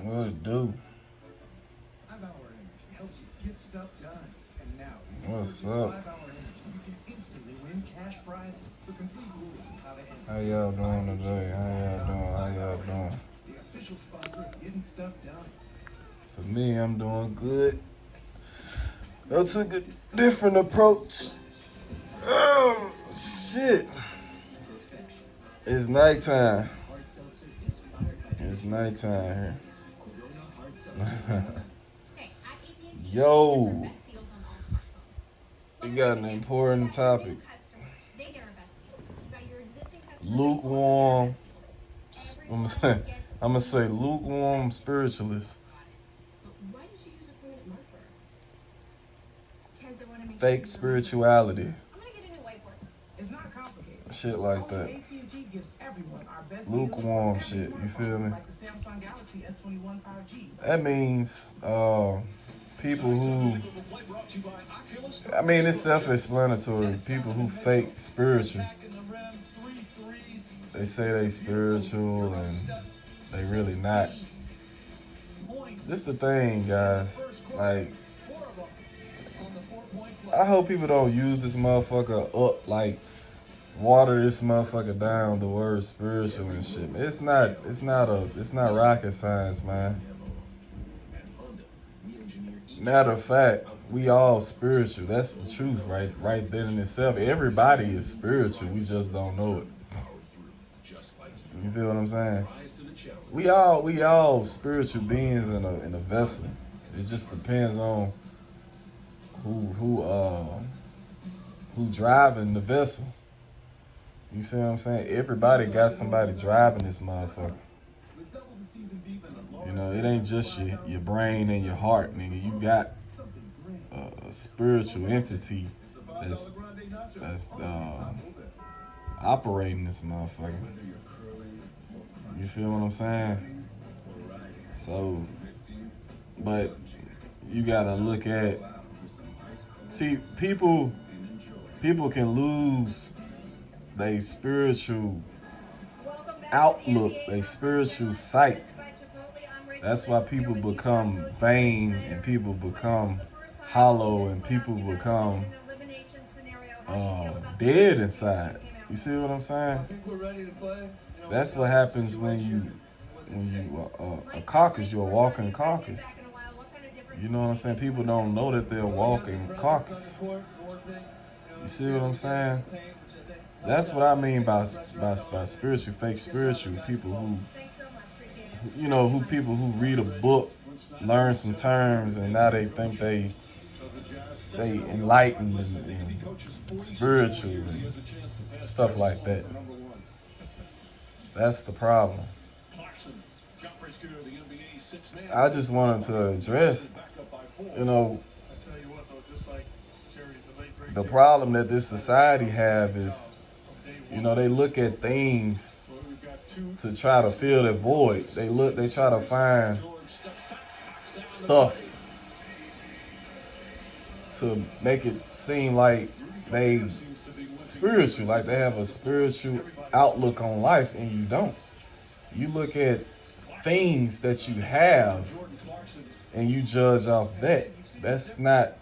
What it do? 5-hour energy helps you get stuff done. And now, What's purchase up? 5-hour energy, you can instantly win cash prizes. For complete rules of how to enter. How y'all doing today? How y'all doing? The official sponsor of getting stuff done. For me, I'm doing good. I took a different approach. Oh, shit. It's nighttime. It's nighttime here. Yo. We got an important topic. Lukewarm. I'm gonna say lukewarm spiritualists. Fake spirituality. It's not complicated. Shit like that. AT&T gives everyone our best Lukewarm deals shit, you feel me? like the Samsung Galaxy S21 5G. That means people who, I mean, it's self-explanatory. People who fake spiritual. They say they spiritual and they really not. This the thing, guys. Like, I hope people don't use this motherfucker up, like water this motherfucker down, the word spiritual and shit. It's not rocket science, man. Matter of fact, we all spiritual. That's the truth, right then in itself. Everybody is spiritual. We just don't know it. You feel what I'm saying? We all spiritual beings in a vessel. It just depends on who driving the vessel. You see what I'm saying? Everybody got somebody driving this motherfucker. You know, it ain't just your brain and your heart, nigga. You got a spiritual entity that's operating this motherfucker. You feel what I'm saying? So, but you gotta look at, see, people can lose their spiritual outlook, their spiritual sight. That's why people become vain and people become hollow and people become dead inside. You see what I'm saying? That's what happens when you a carcass. You're a walking carcass. You know what I'm saying? People don't know that they're a walking carcass. You see what I'm saying? That's what I mean by spiritual, fake spiritual people who people who read a book, learn some terms, and now they think they enlightened and spiritual and stuff like that. That's the problem. I just wanted to address, the problem that this society have is, they look at things to try to fill that void. They try to find stuff to make it seem like they spiritual, like they have a spiritual outlook on life, and you don't. You look at things that you have and you judge off that. That's not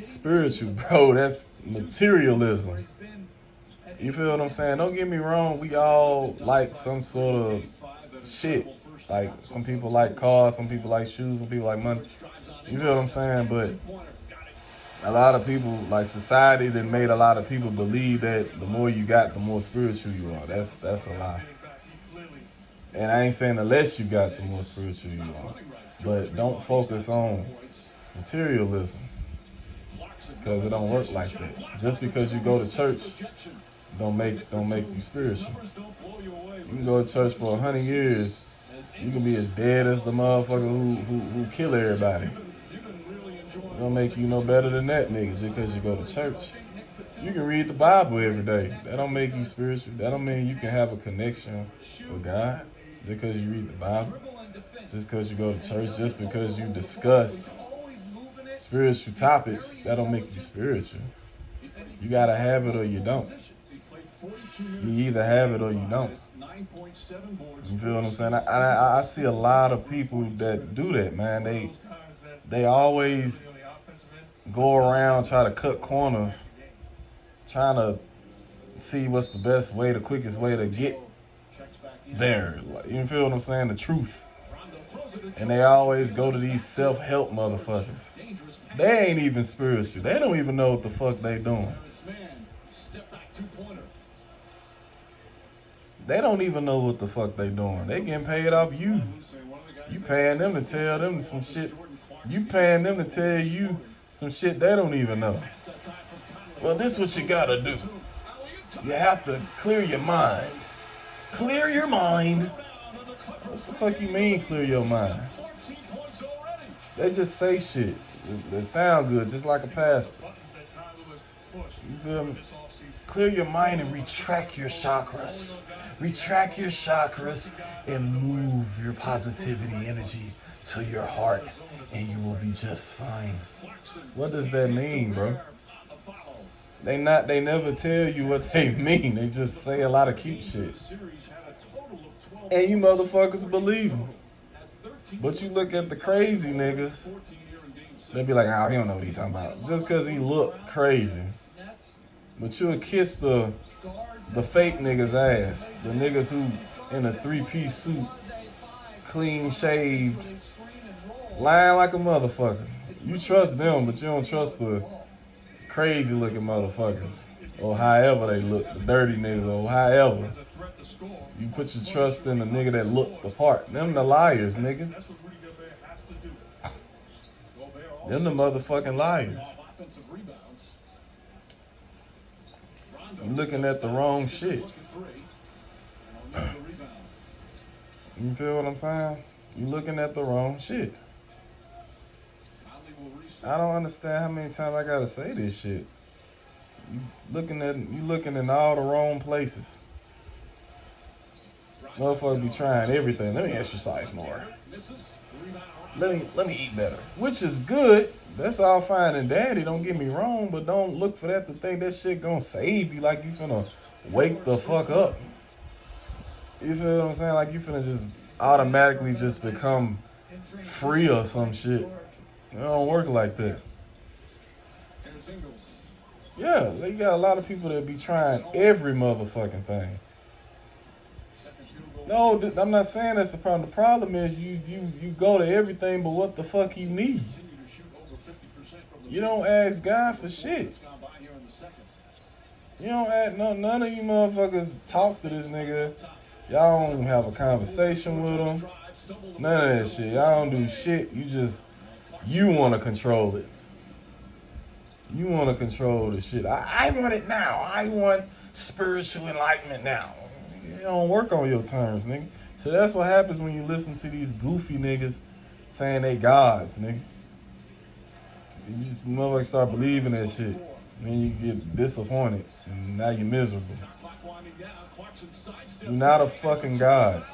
spiritual, bro. That's materialism. You feel what I'm saying? Don't get me wrong, we all like some sort of shit. Like, some people like cars, some people like shoes, some people like money. You feel what I'm saying? But a lot of people, like, society that made a lot of people believe that the more you got, the more spiritual you are. That's a lie. And I ain't saying unless you got, the more spiritual you are. But don't focus on materialism, because it don't work like that. Just because you go to church don't make you spiritual. You can go to church for 100 years, you can be as dead as the motherfucker who kill everybody. It don't make you no better than that nigga just because you go to church. You can read the Bible every day. That don't make you spiritual. That don't mean you can have a connection with God just because you read the Bible. Just because you go to church, just because you discuss spiritual topics, that don't make you spiritual. You gotta have it or you don't. You either have it or you don't. 9.7 boards. You feel what I'm saying? I see a lot of people that do that, man. They always go around, try to cut corners, trying to see what's the best way, the quickest way to get there. Like, you feel what I'm saying? The truth. And they always go to these self-help motherfuckers. They ain't even spiritual. They don't even know what the fuck they doing. They don't even know what the fuck they doing. They getting paid off you. You paying them to tell them some shit. You paying them to tell you some shit they don't even know. Well, this is what you gotta do. You have to clear your mind. Clear your mind? What the fuck you mean clear your mind? They just say shit. They sound good, just like a pastor. You feel me? Clear your mind and retract your chakras. Retract your chakras and move your positivity energy to your heart, and you will be just fine. What does that mean, bro? They never tell you what they mean. They just say a lot of cute shit. And you motherfuckers believe them. But you look at the crazy niggas, they be like, oh, he don't know what he talking about. Just because he look crazy. But you'll kiss the fake niggas' ass. The niggas who in a 3-piece suit, clean shaved, lying like a motherfucker. You trust them, but you don't trust the crazy looking motherfuckers. Or however they look, the dirty niggas, or however. You put your trust in the nigga that looked the part. Them the liars, nigga. Them the motherfucking liars. You looking at the wrong shit. You feel what I'm saying? You looking at the wrong shit. I don't understand how many times I gotta say this shit. You looking in all the wrong places. Motherfucker be trying everything. Let me exercise more. Let me eat better. Which is good. That's all fine and dandy, don't get me wrong, but don't look for that to think that shit gonna save you like you finna wake the fuck up. You feel what I'm saying? Like you finna just automatically just become free or some shit. It don't work like that. Yeah, you got a lot of people that be trying every motherfucking thing. No, I'm not saying that's the problem. The problem is you go to everything but what the fuck you need. You don't ask God for shit. You don't ask, none of you motherfuckers talk to this nigga. Y'all don't have a conversation with him. None of that shit. Y'all don't do shit. You want to control it. You want to control the shit. I want it now. I want spiritual enlightenment now. It don't work on your terms, nigga. So that's what happens when you listen to these goofy niggas saying they gods, nigga. You just motherfuckers start believing that shit. Then you get disappointed. And now you're miserable. You're not a fucking god.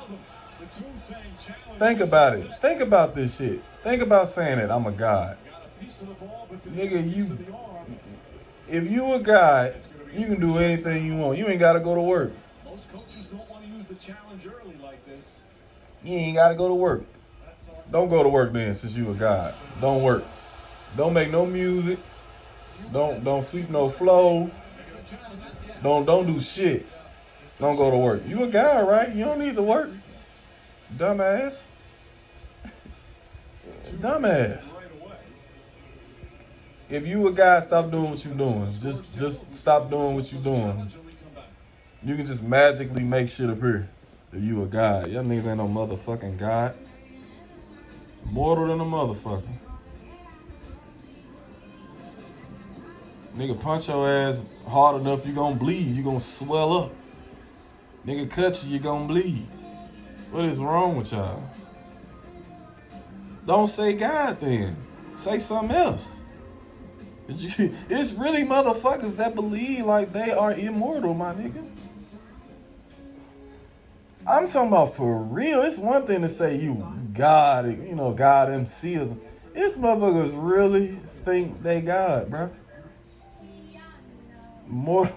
Think about it. Think about this shit. Think about saying that I'm a god. Nigga, if you a god, you can do anything you want. You ain't gotta go to work. You ain't gotta go to work. Don't go to work then, since you a god. Don't work. Don't make no music. Don't sweep no flow. Don't do shit. Don't go to work. You a guy, right? You don't need to work. Dumbass. Dumbass. If you a guy, stop doing what you doing. Just stop doing what you doing. You can just magically make shit appear that you a god. Y'all niggas ain't no motherfucking god. Mortal than a motherfucker. Nigga punch your ass hard enough, you gonna bleed. You gonna swell up. Nigga cut you, you gonna bleed. What is wrong with y'all? Don't say God then. Say something else. It's really motherfuckers that believe like they are immortal, my nigga. I'm talking about for real. It's one thing to say you God, you know, God MC is. It's motherfuckers really think they God, bro. More.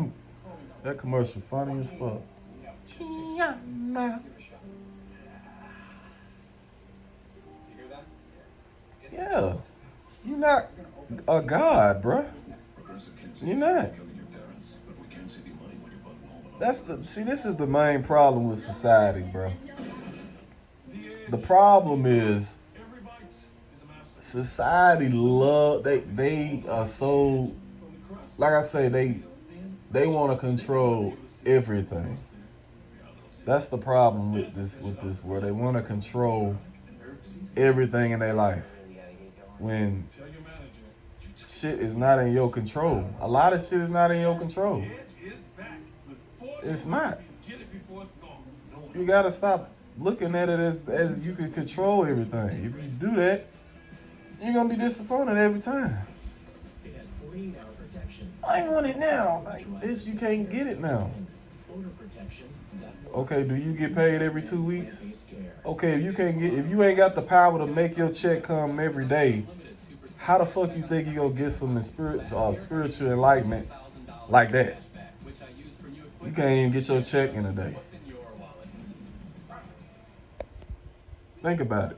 That commercial funny as fuck. Yeah, nah. Yeah. You're not a god, bruh. You're not. This is the main problem with society, bro. The problem is society they are so, like I say, they want to control everything. That's the problem with this world. They want to control everything in their life when shit is not in your control. A lot of shit is not in your control. It's not. You gotta stop looking at it as you can control everything. If you do that, you're gonna be disappointed every time. I want it now. Like this, you can't get it now. Okay, do you get paid every 2 weeks? Okay, if you ain't got the power to make your check come every day, how the fuck you think you gonna get some spiritual enlightenment like that? You can't even get your check in a day. Think about it.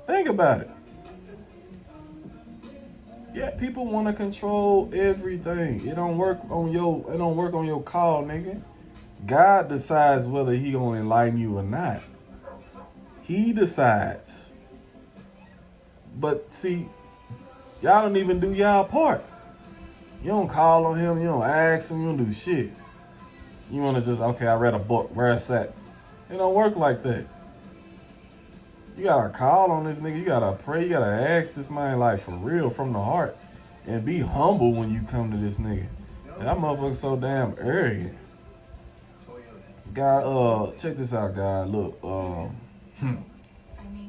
Think about it. Yeah, people want to control everything. It don't work on your call, nigga. God decides whether he gonna enlighten you or not. He decides. But see, y'all don't even do y'all part. You don't call on him, you don't ask him, you don't do shit. You wanna just, okay, I read a book, where it's at. It don't work like that. You gotta call on this nigga, you gotta pray, you gotta ask this man like for real, from the heart. And be humble when you come to this nigga. And that motherfucker's so damn arrogant. God, check this out, God. Look,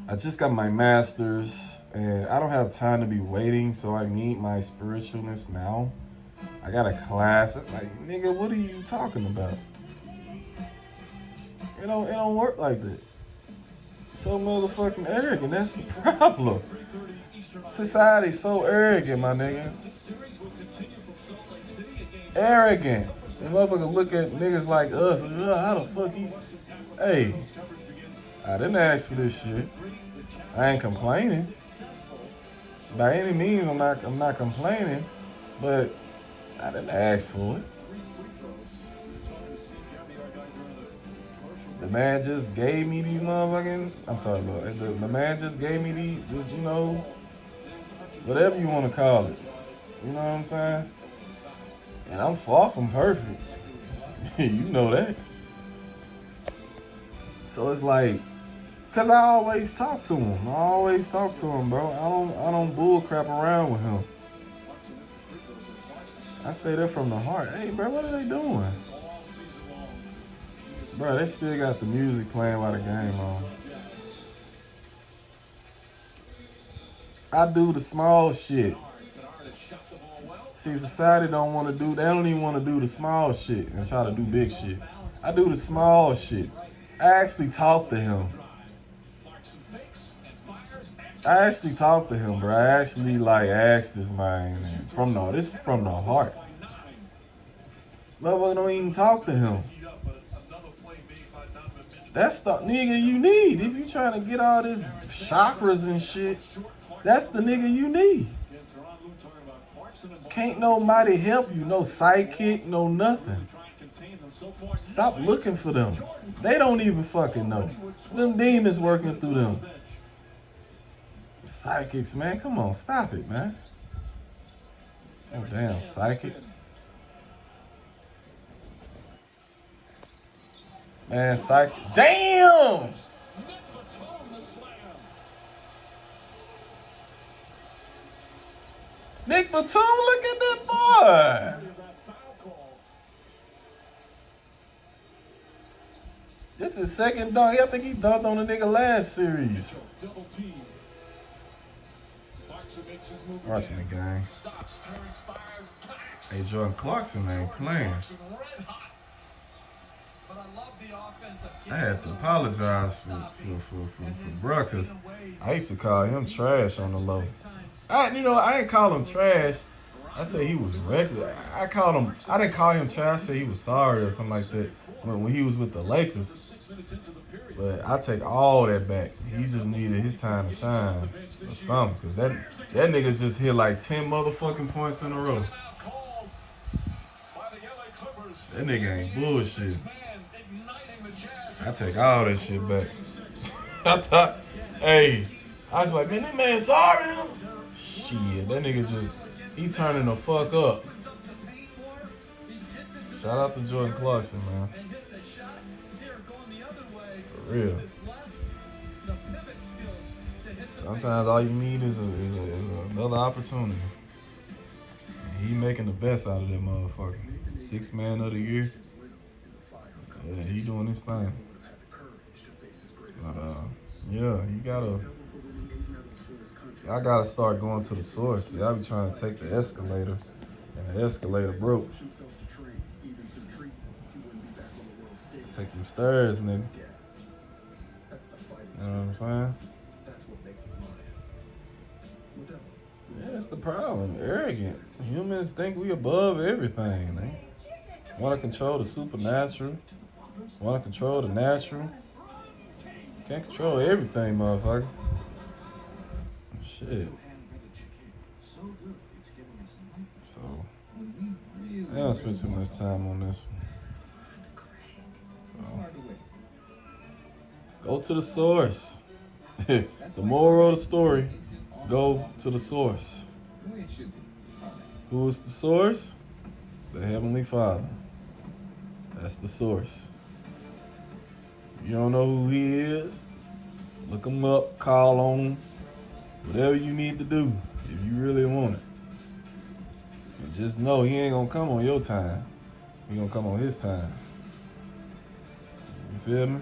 I just got my master's and I don't have time to be waiting, so I need my spiritualness now. I got a class. Like, nigga, what are you talking about? It don't work like that. So motherfucking arrogant. That's the problem. Society's so arrogant, my nigga. Arrogant. And motherfuckers look at niggas like us. How the fuck he? Hey, I didn't ask for this shit. I ain't complaining. By any means, I'm not complaining. But I didn't ask for it. The man just gave me these motherfucking. I'm sorry, Lord. The man just gave me these, whatever you want to call it. You know what I'm saying? And I'm far from perfect. You know that. So it's like, cause I always talk to him. Bro. I don't bull crap around with him. I say that from the heart. Hey, bro, what are they doing? Bro, they still got the music playing while the game on. I do the small shit. See, society don't want to do, they don't even want to do the small shit and try to do big shit. I do the small shit. I actually talk to him. Bro. I actually ask this man this is from the heart. Motherfucker don't even talk to him. That's the nigga you need. If you trying to get all this chakras and shit, that's the nigga you need. Can't nobody help you. No psychic, no nothing. Stop looking for them. They don't even fucking know. Them demons working through them. Psychics, man. Come on, stop it, man. Oh, damn, psychic. Man, psychic. Damn! Nick Batum, look at that boy. This is second dunk. I think he dunked on the nigga last series. Watching the game. Hey, Jordan Clarkson ain't playing. I had to apologize for bruh, because I used to call him trash on the low. I ain't call him trash. I said he was reckless. I didn't call him trash. I said he was sorry or something like that. when he was with the Lakers. But I take all that back. He just needed his time to shine or something. Cause that nigga just hit like 10 motherfucking points in a row. That nigga ain't bullshit. I take all that shit back. I thought, hey, I was like, man, that man sorry him. Shit, that nigga just, he turning the fuck up. Shout out to Jordan Clarkson, man. For real. Sometimes all you need is another opportunity. And he making the best out of that motherfucker. 6th man of the year. Yeah, he doing his thing. But, yeah, I gotta start going to the source. Y'all be trying to take the escalator, and the escalator broke. Take them stairs, nigga. You know what I'm saying? Yeah, that's the problem. Arrogant. Humans think we above everything, man. Want to control the supernatural. Want to control the natural. Can't control everything, motherfucker. Shit. So, I don't spend too much time on this one. So, go to the source. The moral of the story, go to the source. Who is the source? The Heavenly Father. That's the source. You don't know who he is? Look him up, call on him. Whatever you need to do if you really want it. And just know he ain't gonna come on your time. He gonna come on his time. You feel me?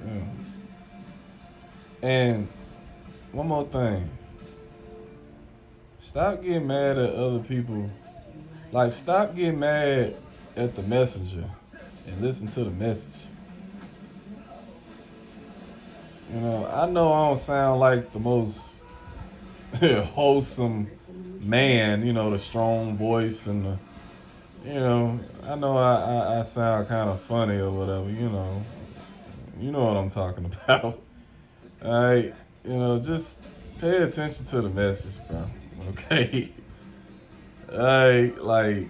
Yeah. And one more thing. Stop getting mad at other people. Like, stop getting mad at the messenger and listen to the message. You know I don't sound like the most wholesome man, the strong voice and the, I know I sound kind of funny or whatever, you know what I'm talking about. All right, just pay attention to the message, bro. Okay. All right, like,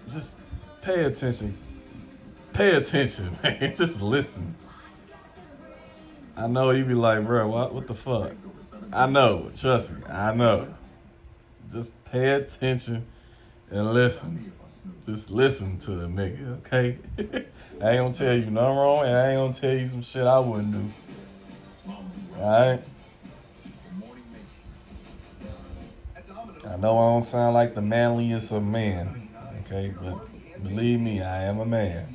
just pay attention. Pay attention, man. Just listen. I know you be like, bro, what the fuck? I know, trust me, I know. Just pay attention and listen. Just listen to the nigga, okay? I ain't gonna tell you nothing wrong, and I ain't gonna tell you some shit I wouldn't do. Alright? I know I don't sound like the manliest of men, okay? But believe me, I am a man.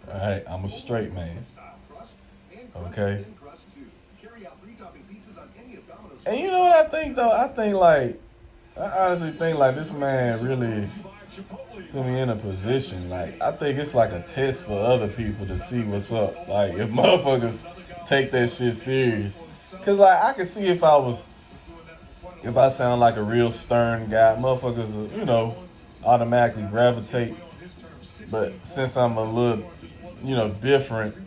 Alright? I'm a straight man. Okay? And you know what I think, though? I honestly think, like, this man really put me in a position. Like, I think it's like a test for other people to see what's up. Like, if motherfuckers take that shit serious. Because, like, I can see if I sound like a real stern guy, motherfuckers, automatically gravitate. But since I'm a little, different,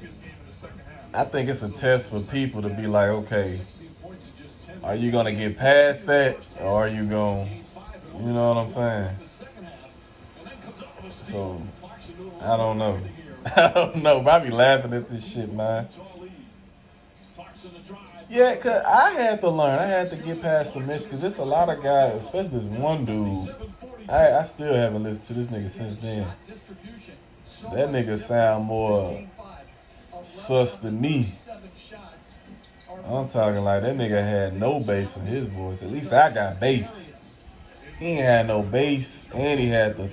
I think it's a test for people to be like, okay, are you going to get past that? Or are you going, you know what I'm saying? So, I don't know. I don't know, but I be laughing at this shit, man. Yeah, because I had to learn. I had to get past the mess, because there's a lot of guys, especially this one dude. I still haven't listened to this nigga since then. That nigga sound more sus than me. I'm talking like that nigga had no bass in his voice. At least I got bass. He ain't had no bass, and he had the.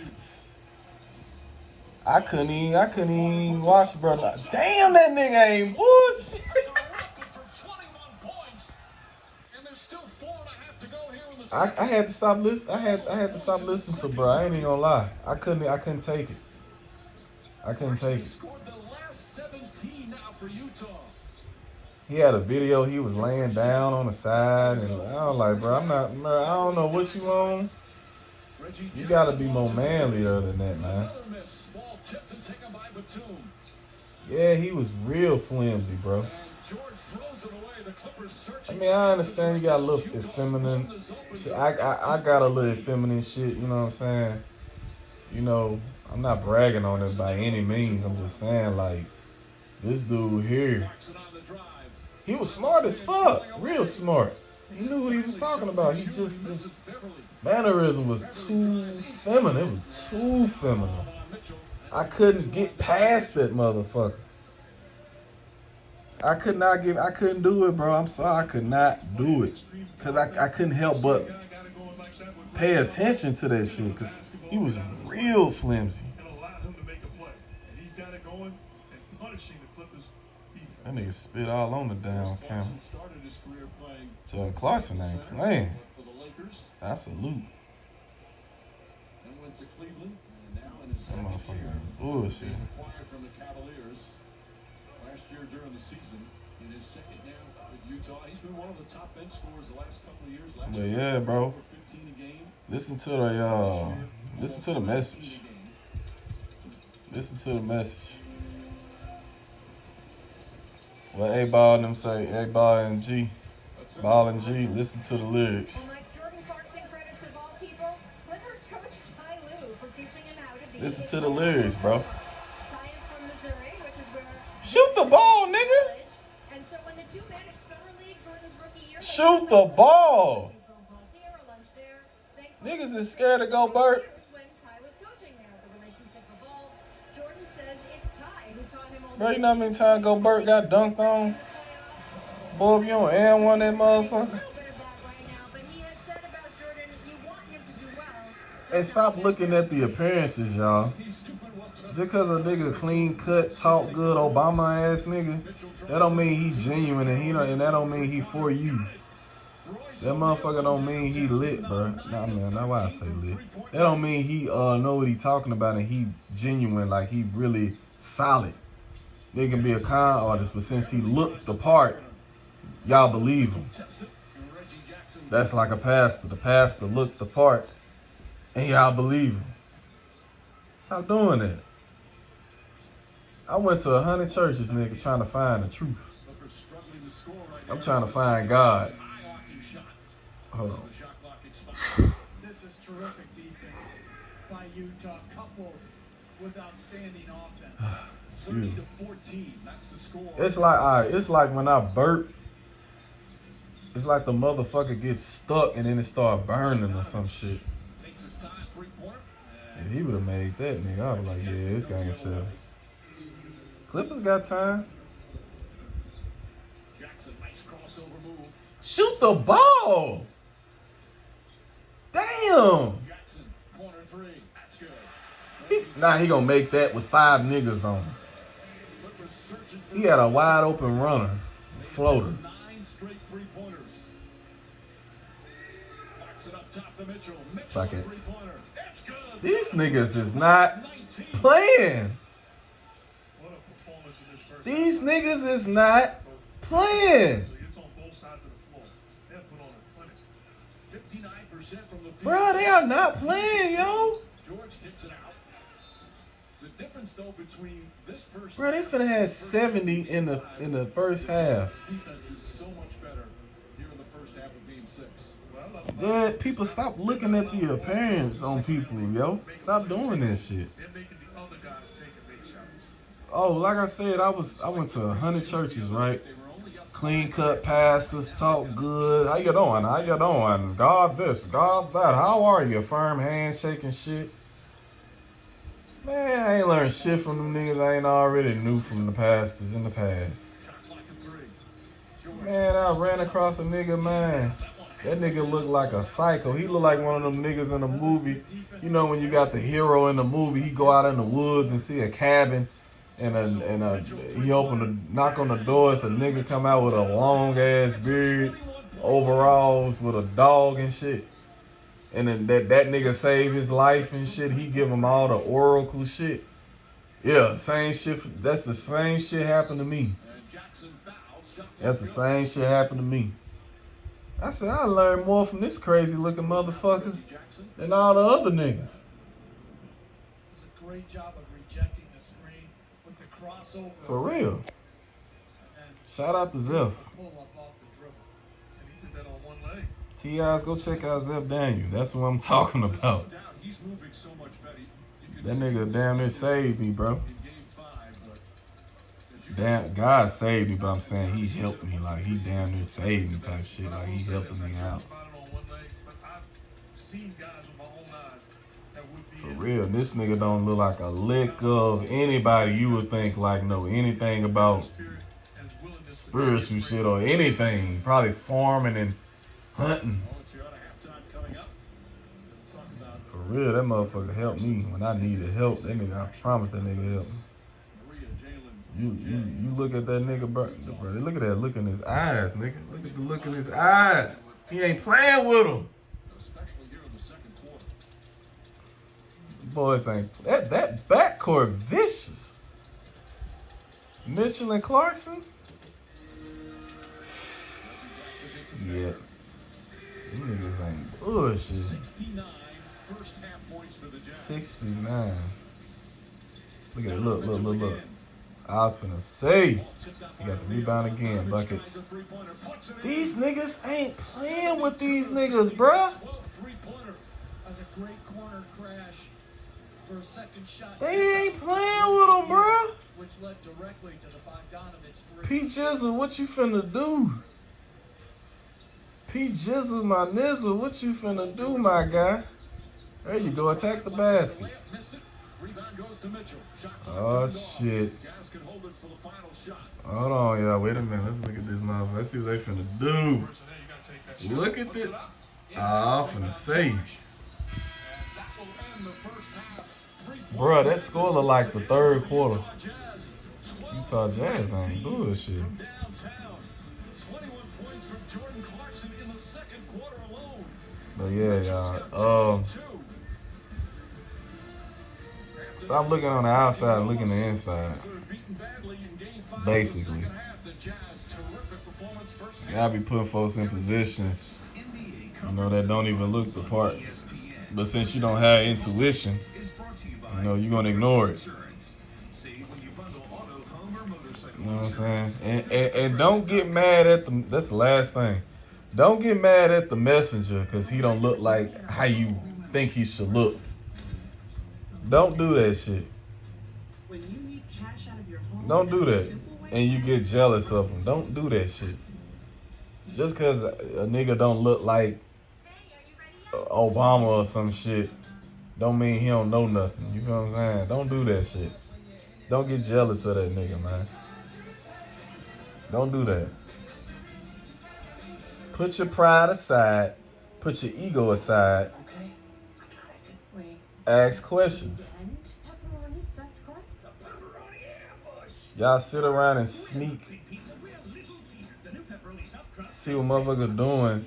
I couldn't even watch, bro. Damn, that nigga ain't bullshit. I had to stop listening. I had to stop listening to bro. I ain't even gonna lie. I couldn't take it. I couldn't take it. He had a video. He was laying down on the side, and I was like, bro, I don't know what you on, You gotta be more manlier than that, man. Yeah, he was real flimsy, bro. I mean, I understand you got a little effeminate shit. I got a little effeminate shit, you know what I'm saying? You know, I'm not bragging on it by any means. I'm just saying, like, this dude here, he was smart as fuck. Real smart. He knew what he was talking about. He just, his mannerism was too feminine. It was too feminine. I couldn't get past that motherfucker. I couldn't do it, bro. I'm sorry, I could not do it. Because I couldn't help but pay attention to that shit. Because he was real flimsy. That nigga spit all on the damn camera. Jordan Clarkson ain't playing. I salute. That motherfucker is bullshit. Last year during the season, in his second now with Utah, he's been one of the top bench scorers the last couple of years. But yeah, bro. Listen to the message. Listen to the message. What A-Ball and them say, A-Ball and G. Ball and G, listen to the lyrics. And like Jordan Clarkson credits of all people, Clippers coach Ty Lue for teaching him how to be. Listen to the lyrics, bro. Ty is from Missouri, which is where. Shoot the ball, nigga. And so when the two men at Summer League, Jordan's rookie year. Shoot the ball. Niggas Niggas is scared to go Burt. When Ty was coaching there, the relationship evolved. Jordan says it's Ty who taught him all. Bro, you know how many times Go Burt got dunked on? Boy, if you don't and one that motherfucker. Hey, stop looking at the appearances, y'all. Just because a nigga clean cut, talk good, Obama ass nigga, that don't mean he genuine and that don't mean he for you. That motherfucker don't mean he lit, bro. Nah, man, that's why I say lit. That don't mean he know what he talking about and he genuine, like he really solid. Nigga can be a con artist, but since he looked the part, y'all believe him. That's like a pastor. The pastor looked the part, and y'all believe him. Stop doing that. I went to 100 churches, nigga, trying to find the truth. I'm trying to find God. Hold on. This is terrific defense by Utah, coupled with outstanding offense. 30-14, that's the score. It's like, all right, it's like when I burp, it's like the motherfucker gets stuck and then it start burning or some shit. If he would have made that, nigga, I was like, yeah, this game 7. Clippers got time. Shoot the ball. Damn. He gonna make that with 5 niggas on him. He had a wide open runner, floater. Buckets. These niggas is not playing. These niggas is not playing. Bro, they are not playing, yo. Bro, they finna have 70 in the first half. Dude, people stop looking at the appearance on people, yo. Stop doing this shit. Oh, like I said, I went to 100 churches, right? Clean cut pastors, talk good. How you doing? How you doing? God this, God that. How are you? Firm handshake and shit. Man, I ain't learned shit from them niggas I ain't already knew from the pastors in the past. Man, I ran across a nigga, man. That nigga looked like a psycho. He looked like one of them niggas in a movie. You know when you got the hero in the movie, he go out in the woods and see a cabin, and he knock on the door. It's a nigga come out with a long ass beard, overalls with a dog and shit. And then that nigga save his life and shit. He give him all the oracle shit. Yeah, same shit. That's the same shit happened to me. That's the same shit happened to me. I said, I learned more from this crazy looking motherfucker than all the other niggas. Does a great job of rejecting the screen with the crossover. For real. And Shout out to Zeph. pull up off the dribble. And he did that on one leg. T.I.'s, go check out Zeph Daniel. That's what I'm talking about. No doubt, he's moving so much better. You can That see nigga this damn near saved me, bro. in game 5, but as you Damn, God saved me, but I'm saying he helped me. Like, he damn near saved me type shit. Like, he helping me out. about it on one leg, but I've seen guys with my own eyes that would be For real, this nigga don't look like a lick of anybody you would think like know anything about spirit and willingness to spiritual shit or anything. Probably farming and hunting. volunteer out of halftime coming up. Talk about For real, that motherfucker helped me when I needed help. That nigga, I promise that nigga helped me. Maria, Jalen. You look at that nigga, bro. Look at that look in his eyes, nigga. Look at the look in his eyes. He ain't playing with him. Especially here in the second quarter. Boys ain't that backcourt vicious. Mitchell and Clarkson. Yeah. These niggas ain't bullshit. 69 first half points for the Jazz. 69. Look at it. Look. I was finna say. He got the rebound again. Buckets. These niggas ain't playing with these niggas, bruh. 12 three-pointer. That's a great corner crash for a second shot. They ain't playing with them, bruh. Which led directly to the Bogdanovich three. P Jizzle, what you finna do? P Jizzle, my nizzle, what you finna do, my guy? There you go. Attack the basket. Layup missed it. Rebound goes to Mitchell. Shot clock Oh, turned off. shit. Jazz can hold it for the final shot. Hold on, y'all. Wait a minute. Let's look at this motherfucker. Let's see what they finna do. First and 10, you gotta take that shot. Look at Puts this. it up. I'm finna say. And that will end the first half. 3 Bruh, that score look like the third quarter. Jazz. Utah Jazz ain't bullshit. From downtown. 21 points from Jordan Clarkson in the second quarter alone. But yeah, y'all. Stop looking on the outside and looking the inside. Basically. You gotta be putting folks in positions, you know, that don't even look the part. But since you don't have intuition, you know, you're gonna ignore it. You know what I'm saying? And don't get mad at the, that's the last thing. Don't get mad at the messenger because he don't look like how you think he should look. Don't do that shit. When you need cash out of your home, Don't do there's a that. simple way And you get jealous of him. Don't do that shit. Just because a nigga don't look like Obama or some shit, don't mean he don't know nothing. You know what I'm saying? Don't do that shit. Don't get jealous of that nigga, man. Don't do that. Put your pride aside. Put your ego aside. Okay, I got it. Wait. Ask questions. And pepperoni stuffed crust. Y'all sit around and sneak, see what motherfuckers doing,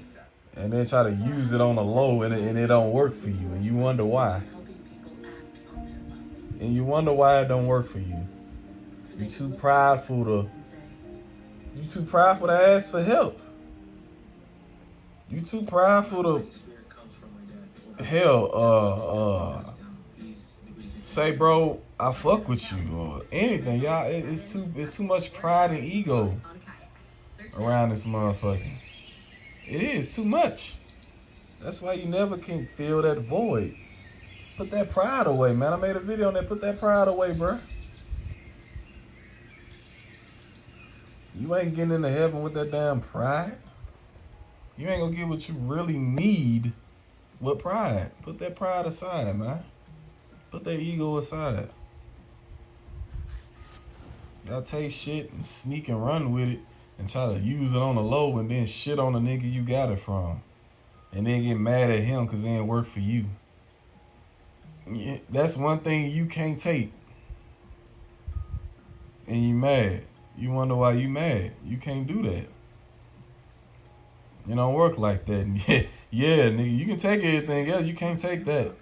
and then try to use it on the low, and it don't work for you, and you wonder why. Helping people act on their love. And you wonder why it don't work for you. You too prideful to. And say, You too prideful to ask for help. You too prideful to. Hell, say, bro, I fuck with you or anything, y'all. It's too much pride and ego on a kayak. Search around this motherfucker. It is too much. That's why you never can fill that void. Put that pride away, man. I made a video on that. Put that pride away, bro. You ain't getting into heaven with that damn pride. You ain't gonna get what you really need with pride. Put that pride aside, man. Put that ego aside. Y'all take shit and sneak and run with it and try to use it on the low and then shit on the nigga you got it from. And then get mad at him because it ain't work for you. Yeah, that's one thing you can't take. And you mad. You wonder why you mad. You can't do that. It don't work like that. Yeah, nigga, you can take everything else. You can't take that.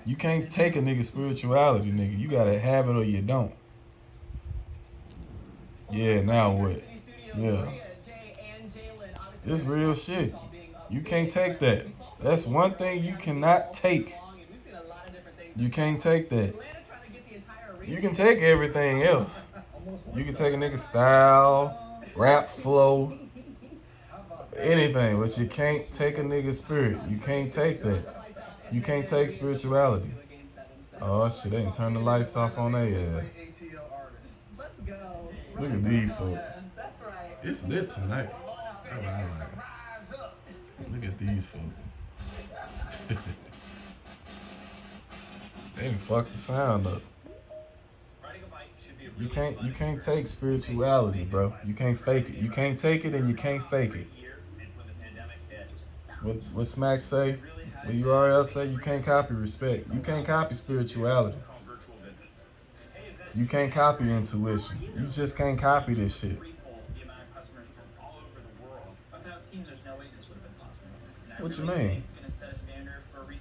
You can't take a nigga spirituality, nigga. You gotta have it or you don't. Yeah, now what? Yeah. Jay and Jalen, obviously It's real shit. You can't take that. That's one thing you cannot take. You can't take that. You can take everything else. You can take a nigga style, rap flow, anything, but you can't take a nigga spirit. You can't take that. You can't take spirituality. Oh shit, they didn't turn the lights off on their ass. Let's go. Look at these folks. That's right. It's lit tonight. That's what I like. Look at these folks. They done fucked the sound up. You can't take spirituality, bro. You can't fake it. You can't take it and you can't fake it. What Smack say? What URL say? You can't copy respect. You can't copy spirituality. You can't copy intuition. You just can't copy this shit. What you mean?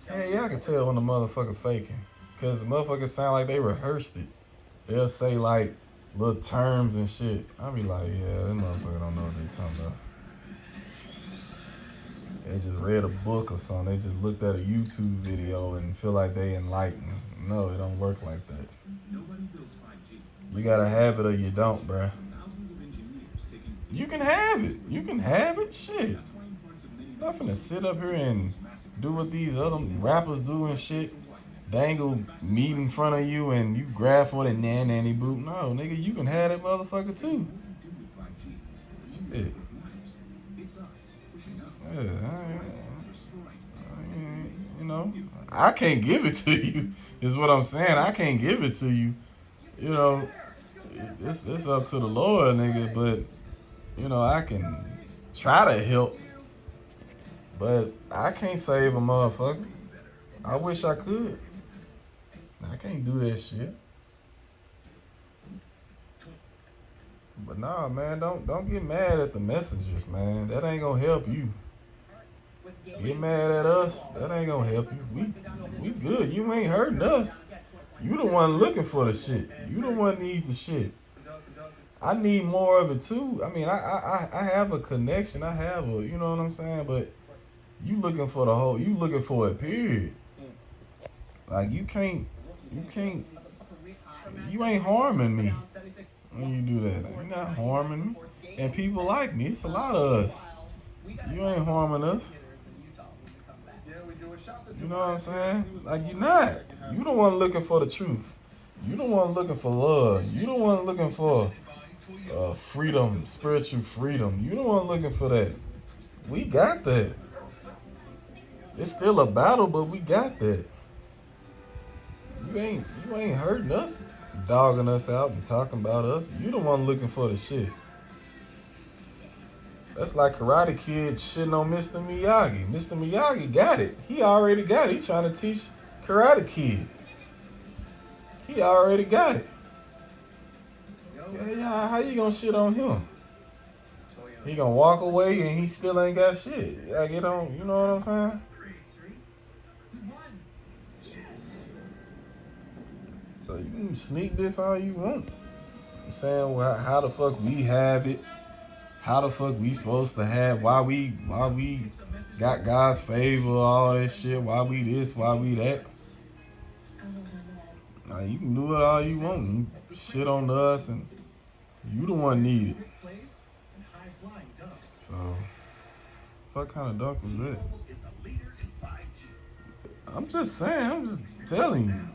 Hey, y'all can tell when the motherfucker faking. Cause the motherfuckers sound like they rehearsed it. They'll say like little terms and shit. I'll be like, yeah, that motherfucker don't know what they talking about. They just read a book or something. They just looked at a YouTube video and feel like they enlightened. No, it don't work like that. You gotta have it or you don't, bruh. You can have it. You can have it. Shit. I'm not finna sit up here and do what these other rappers do and shit. Dangle meat in front of you and you grab for the nanny boot. No, nigga, you can have that motherfucker too. Shit. Yeah, you know, I can't give it to you. Is what I'm saying. I can't give it to you. You know, it's up to the Lord, nigga. But you know, I can try to help, but I can't save a motherfucker. I wish I could. I can't do that shit. But nah, man, don't get mad at the messengers, man. That ain't gonna help you. Get mad at us, that ain't gonna help you. We good. You ain't hurting us. You the one looking for the shit. You the one need the shit. I need more of it too. I mean, I have a connection. I have a, you know what I'm saying? But you looking for the whole, you looking for it, period. Like you ain't harming me when you do that. You're not harming me. And people like me. It's a lot of us. You ain't harming us. You know what I'm saying? Like you're not. You the one looking for the truth. You the one looking for love. You the one looking for freedom, spiritual freedom. You the one looking for that. We got that. It's still a battle, but we got that. You ain't hurting us, dogging us out and talking about us. You the one looking for the shit. That's like Karate Kid shitting on Mr. Miyagi. Mr. Miyagi got it. He already got it. He trying to teach Karate Kid. He already got it. Yeah, how you gonna shit on him? He gonna walk away and he still ain't got shit. I get on, you know what I'm saying? So you can sneak this all you want. I'm saying, well, how the fuck we have it? How the fuck we supposed to have? Why we got God's favor, all that shit? Why we this? Why we that? Now, you can do it all you want. You shit on us, and you the one needed. So, what kind of dunk was that? I'm just saying. I'm just telling you.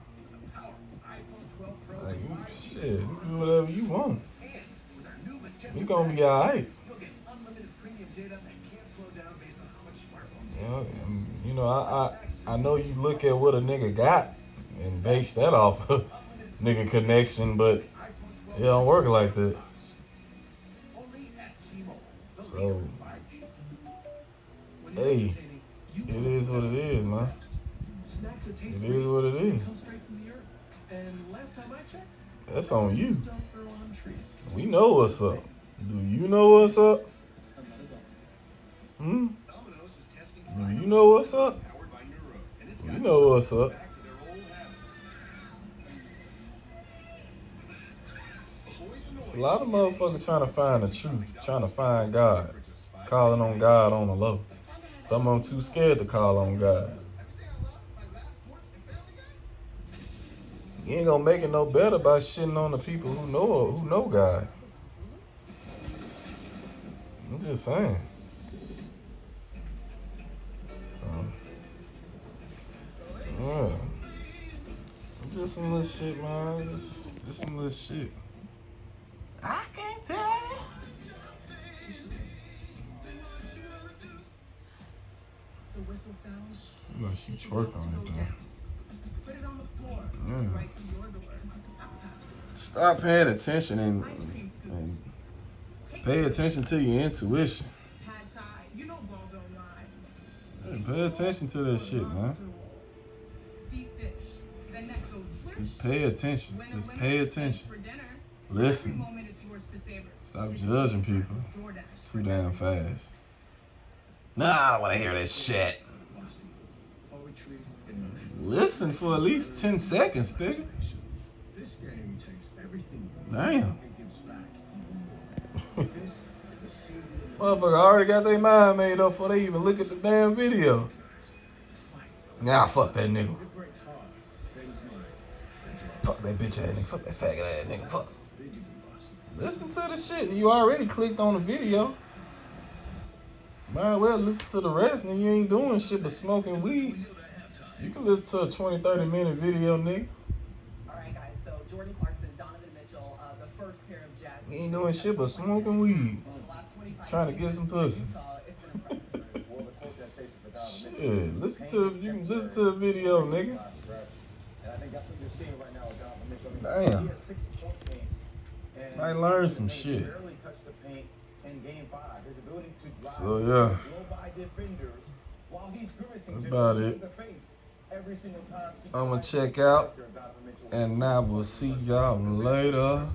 Like, shit, you do whatever you want. We gonna be alright. Yeah, you know, I know you look at what a nigga got and base that off of nigga connection, but it don't work like that. So, hey, it is what it is, man. It is what it is. That's on you. We know what's up. Do you know what's up? Do you know what's up? You know what's up. It's a lot of motherfuckers trying to find the truth, trying to find God. calling on God on the low. Some of them too scared to call on God. You ain't gonna make it no better by shitting on the people who know God. I'm just saying. So, yeah. Just some little shit, man. Just some little shit. I can't tell you. The whistle sounds. Look, she twerking right there. Put it on the floor. Yeah. Right to your door. Stop paying attention and pay attention to your intuition. Pad Thai. You know ball don't lie. Hey, pay attention to that shit, man. Deep dish. Then that goes swish. Just pay attention. Just pay attention. For dinner. Listen. Every moment it's yours to savor. Stop judging people DoorDash. too damn fast. Nah, I don't want to hear that shit. Poetry in motion. Listen for at least 10 seconds, nigga. This game takes everything Damn. and gives back even more. This is a single Motherfucker already got their mind made up before they even look at the damn video. Nah, fuck that nigga. it breaks hearts, things mine. Fuck that bitch ass nigga. Fuck that faggot ass nigga. Fuck. Bigger than basketball. Listen to the shit. You already clicked on the video. Might as well listen to the rest, and you ain't doing shit but smoking weed. You can listen to a 20-30 minute video, nigga. All right, guys. So Jordan Clarkson, Donovan Mitchell, the first pair of Jazz. You ain't doing shit but smoking weed. The last 25 Trying to get some pussy. It's an impressive. Well, the quote that states it for Donovan Mitchell Shit, you can listen to the video, nigga. And I think that's what you're seeing right now with Donovan Mitchell. I mean, Damn. he has 6 point games. And I learned some he shit. barely touched the paint in game 5. His ability to drive, So, yeah. blow by defenders while he's grimacing That's to about in it. the face every single time. I'ma check out, and I will see y'all later.